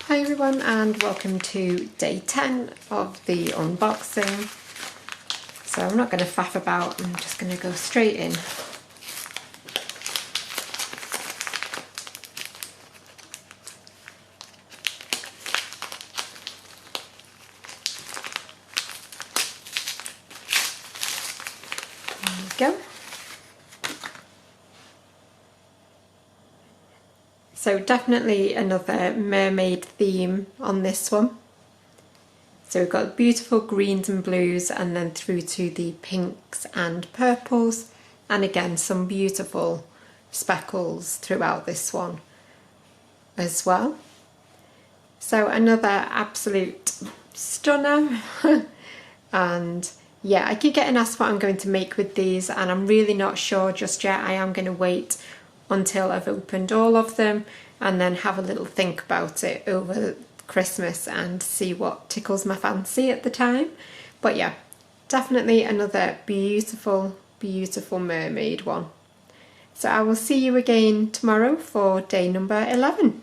Hi everyone and welcome to day 10 of the unboxing. So I'm not going to faff about, I'm just going to go straight in. There we go. So definitely another mermaid theme on this one. So we've got beautiful greens and blues and then through to the pinks and purples, and again some beautiful speckles throughout this one as well. So another absolute stunner. And yeah, I keep getting asked what I'm going to make with these and I'm really not sure just yet. I am going to wait until I've opened all of them and then have a little think about it over Christmas and see what tickles my fancy at the time. But yeah, definitely another beautiful, beautiful mermaid one. So I will see you again tomorrow for day number 11.